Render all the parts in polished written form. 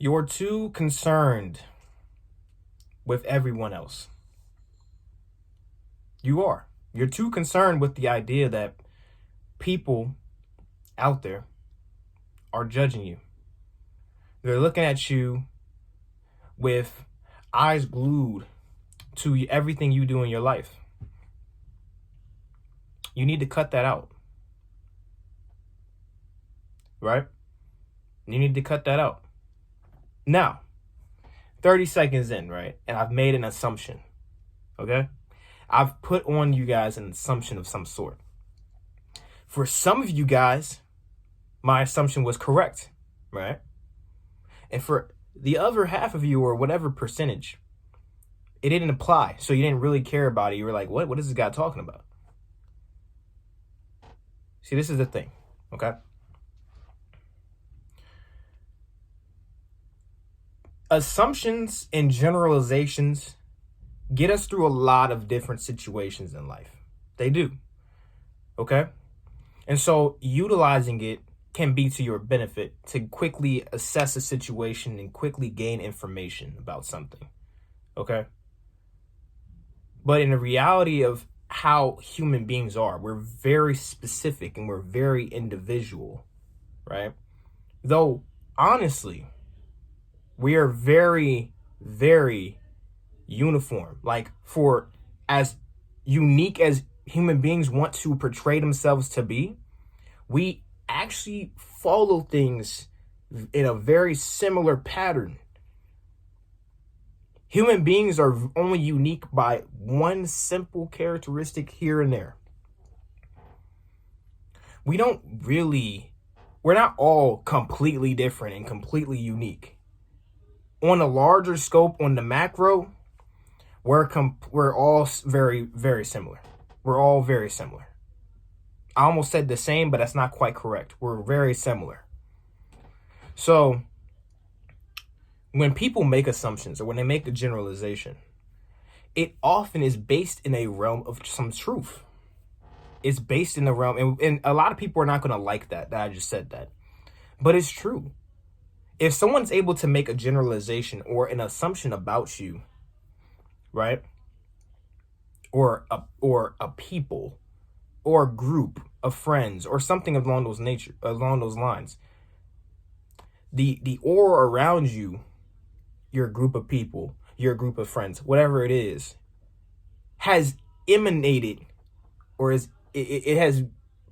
You're too concerned with everyone else. You are. You're too concerned with the idea that people out there are judging you. They're looking at you with eyes glued to everything you do in your life. You need to cut that out. Right? You need to cut that out. Now, 30 seconds in, right? And I've made an assumption. Okay? I've put on you guys an assumption of some sort. For some of you guys, my assumption was correct, right? And for the other half of you, or whatever percentage, it didn't apply. So you didn't really care about it. You were like, what is this guy talking about? See, this is the thing, okay? Assumptions and generalizations get us through a lot of different situations in life. They do, okay? And so utilizing it can be to your benefit to quickly assess a situation and quickly gain information about something, okay? But in the reality of how human beings are, we're very specific and we're very individual, right? Though, honestly, we are very, very uniform. Like, for as unique as human beings want to portray themselves to be, we actually follow things in a very similar pattern. Human beings are only unique by one simple characteristic here and there. We're not all completely different and completely unique. On a larger scope, on the macro, we're all very, very similar. We're all very similar. I almost said the same, but that's not quite correct. We're very similar. So when people make assumptions or when they make a generalization, it often is based in a realm of some truth. It's based in the realm, and a lot of people are not going to like that I just said that. But it's true. If someone's able to make a generalization or an assumption about you, right? Or a people, or a group of friends, or something along those lines, the aura around you, your group of people, your group of friends, whatever it is, has emanated, or it has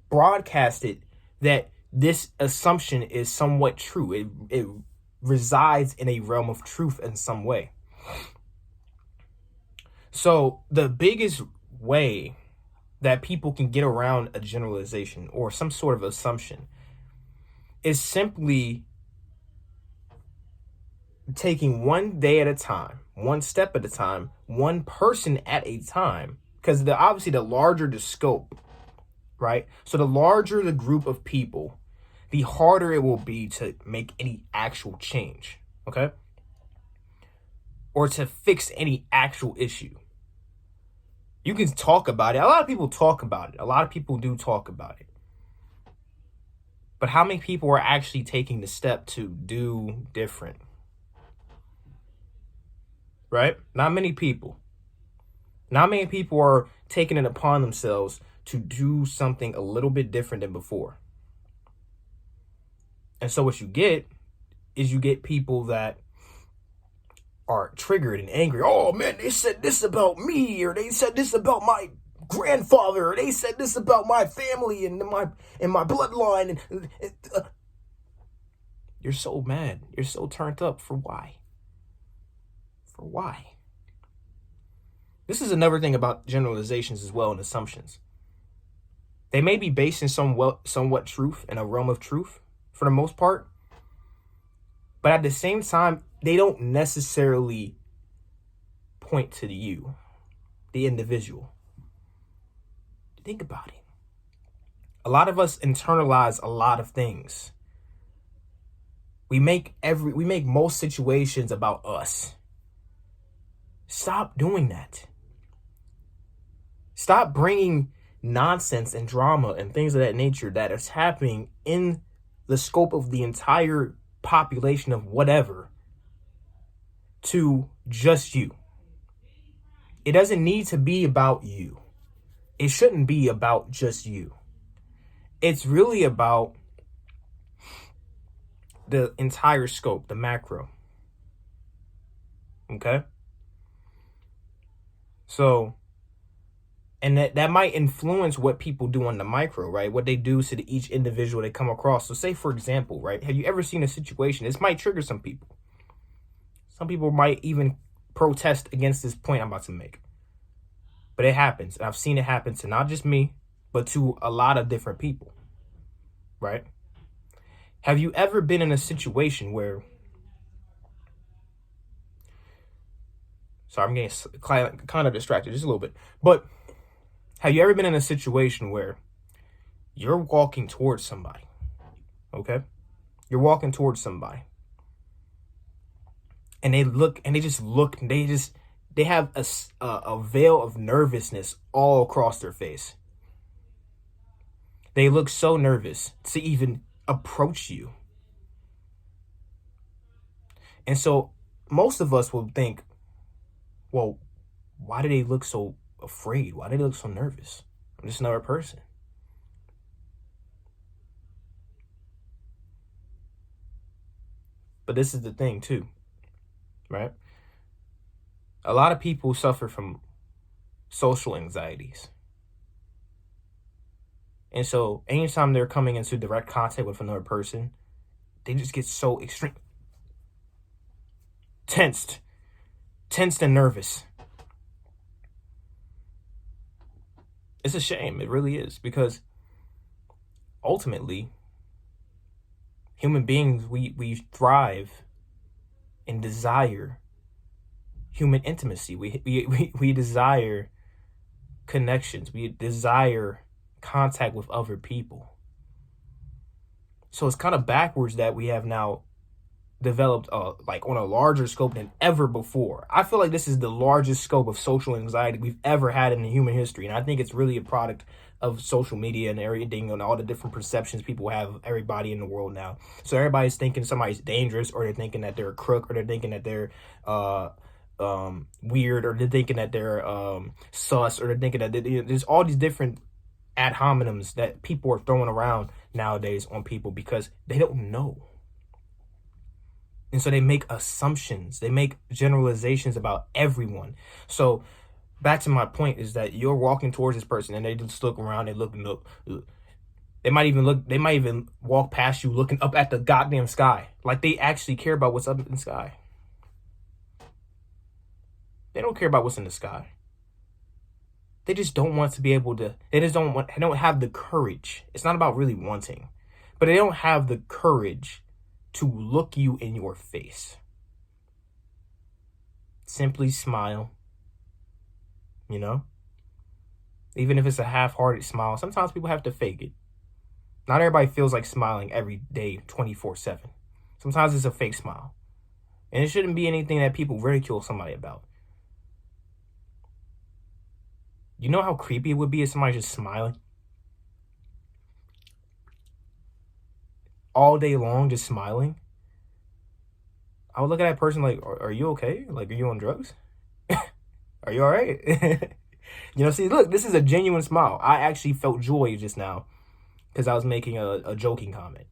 broadcasted that this assumption is somewhat true. It resides in a realm of truth in some way. So the biggest way that people can get around a generalization or some sort of assumption is simply taking one day at a time, one step at a time, one person at a time, because obviously the larger the scope, right? So the larger the group of people, the harder it will be to make any actual change, okay? Or to fix any actual issue. You can talk about it. A lot of people talk about it. A lot of people do talk about it. But how many people are actually taking the step to do different? Right? Not many people. Not many people are taking it upon themselves to do something a little bit different than before. And so what you get is you get people that are triggered and angry. Oh man, they said this about me, or they said this about my grandfather, or they said this about my family and my bloodline. You're so mad. You're so turned up. For why? For why? This is another thing about generalizations as well, and assumptions. They may be based in somewhat truth, in a realm of truth for the most part, but at the same time, they don't necessarily point to you, the individual. Think about it. A lot of us internalize a lot of things. We make most situations about us. Stop doing that. Stop bringing nonsense and drama and things of that nature that is happening in the scope of the entire population of whatever to just you. It doesn't need to be about you. It shouldn't be about just you. It's really about the entire scope, the macro. Okay? So, and that might influence what people do on the micro, right? What they do to each individual they come across. So say, for example, right? Have you ever seen a situation? This might trigger some people. Some people might even protest against this point I'm about to make. But it happens. I've seen it happen to not just me, but to a lot of different people, right? Have you ever been in a situation where, sorry, I'm getting kind of distracted just a little bit, but have you ever been in a situation where you're walking towards somebody, okay? You're walking towards somebody, and they have a veil of nervousness all across their face. They look so nervous to even approach you. And so most of us will think, well, why do they look so afraid? Why do they look so nervous? I'm just another person. But this is the thing too, right? A lot of people suffer from social anxieties. And so anytime they're coming into direct contact with another person, they just get so extreme, tensed and nervous. It's a shame. It really is, because ultimately, human beings, we thrive and desire human intimacy. We desire connections. We desire contact with other people. So it's kind of backwards that we have now developed like on a larger scope than ever before. I feel like this is the largest scope of social anxiety we've ever had in human history, and I think it's really a product of social media and everything and all the different perceptions people have of everybody in the world now. So everybody's thinking somebody's dangerous, or they're thinking that they're a crook, or they're thinking that they're weird, or they're thinking that they're sus, or they're thinking that there's all these different ad hominems that people are throwing around nowadays on people because they don't know. And so they make assumptions. They make generalizations about everyone. So back to my point is that you're walking towards this person and they just look around. They look. They might even walk past you looking up at the goddamn sky. Like they actually care about what's up in the sky. They don't care about what's in the sky. They just don't want to be able to. They don't have the courage. It's not about really wanting, but they don't have the courage to look you in your face. Simply smile. You know? Even if it's a half-hearted smile, sometimes people have to fake it. Not everybody feels like smiling every day, 24/7. Sometimes it's a fake smile. And it shouldn't be anything that people ridicule somebody about. You know how creepy it would be if somebody just smiling? All day long, just smiling. I would look at that person like, are you okay? Like, are you on drugs? Are you all right? You know, see, look, this is a genuine smile. I actually felt joy just now because I was making a joking comment.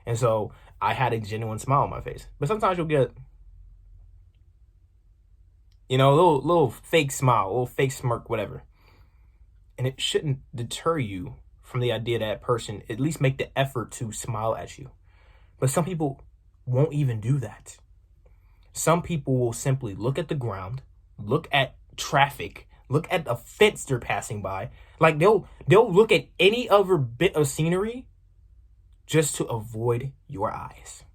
And so I had a genuine smile on my face. But sometimes you'll get, you know, a little fake smile, a little fake smirk, whatever. And it shouldn't deter you from the idea that person at least make the effort to smile at you. But some people won't even do that. Some people will simply look at the ground, look at traffic, look at the fence they're passing by. Like they'll look at any other bit of scenery just to avoid your eyes.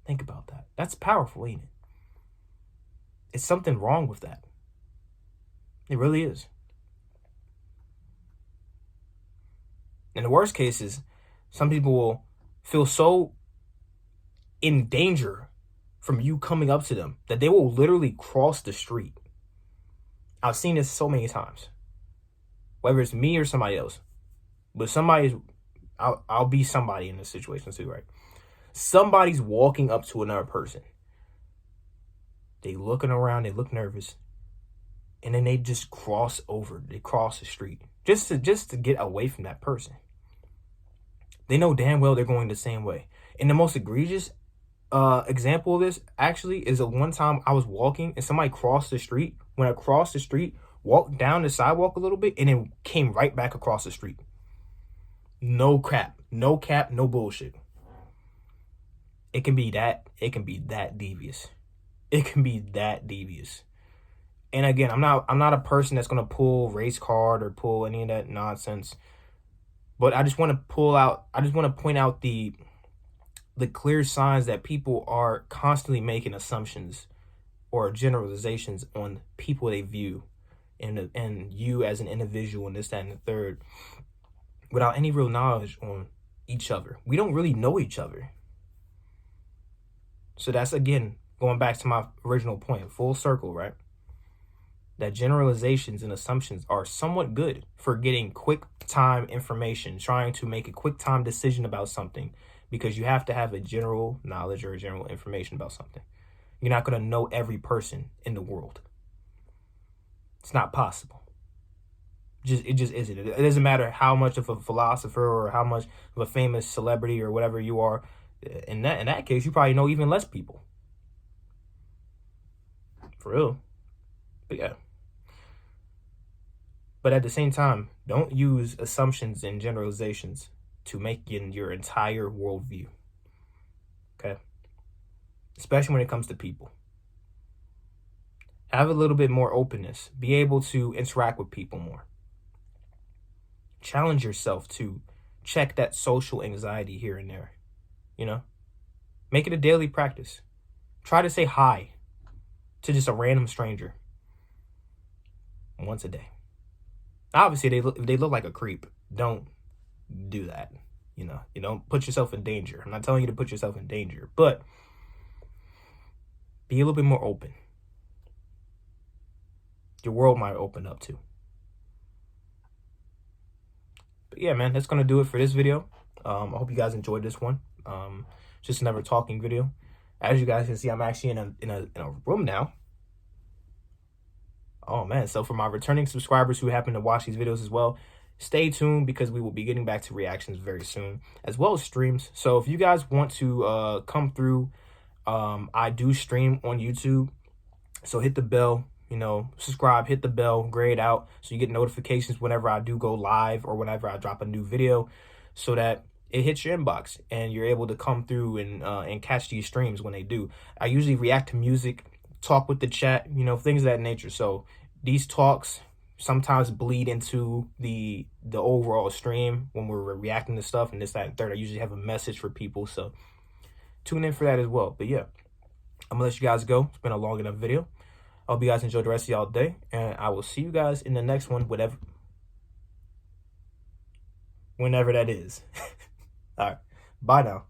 Think about that. That's powerful, ain't it? It's something wrong with that. It really is. And the worst case is some people will feel so in danger from you coming up to them that they will literally cross the street. I've seen this so many times, whether it's me or somebody else. But I'll be somebody in this situation too, right? Somebody's walking up to another person They looking around, they look nervous, and then they just cross over. They cross the street just to get away from that person. They know damn well they're going the same way. And the most egregious example of this actually is a one time I was walking and somebody crossed the street. When I crossed the street, walked down the sidewalk a little bit, and then came right back across the street. No crap, no cap, no bullshit. It can be that devious. It can be that devious. And again, I'm not a person that's gonna pull race card or pull any of that nonsense. But I just want to point out the clear signs that people are constantly making assumptions or generalizations on people they view and you as an individual and this, that, and the third, without any real knowledge on each other. We don't really know each other. So that's, again, going back to my original point, full circle, right? That generalizations and assumptions are somewhat good for getting quick time information, trying to make a quick time decision about something, because you have to have a general knowledge or general information about something. You're not going to know every person in the world. It's not possible. It just isn't. It doesn't matter how much of a philosopher or how much of a famous celebrity or whatever you are. In that case, you probably know even less people. For real. But yeah. But at the same time, don't use assumptions and generalizations to make your entire worldview. Okay? Especially when it comes to people. Have a little bit more openness. Be able to interact with people more. Challenge yourself to check that social anxiety here and there. You know? Make it a daily practice. Try to say hi to just a random stranger once a day. Obviously, they look like a creep. Don't do that. You know, you don't put yourself in danger. I'm not telling you to put yourself in danger, but be a little bit more open. Your world might open up too. But yeah, man, that's gonna do it for this video. I hope you guys enjoyed this one. Just another talking video. As you guys can see, I'm actually in a room now. Oh man, so for my returning subscribers who happen to watch these videos as well, stay tuned because we will be getting back to reactions very soon, as well as streams. So if you guys want to come through, I do stream on YouTube. So hit the bell, you know, subscribe, hit the bell, grade out, so you get notifications whenever I do go live or whenever I drop a new video, so that it hits your inbox and you're able to come through and catch these streams when they do. I usually react to music, talk with the chat, you know, things of that nature. So these talks sometimes bleed into the overall stream when we're reacting to stuff and this, that, and third. I usually have a message for people, so tune in for that as well. But yeah, I'm gonna let you guys go. It's been a long enough video. I hope you guys enjoy the rest of y'all day, and I will see you guys in the next one, whenever that is. All right, bye now.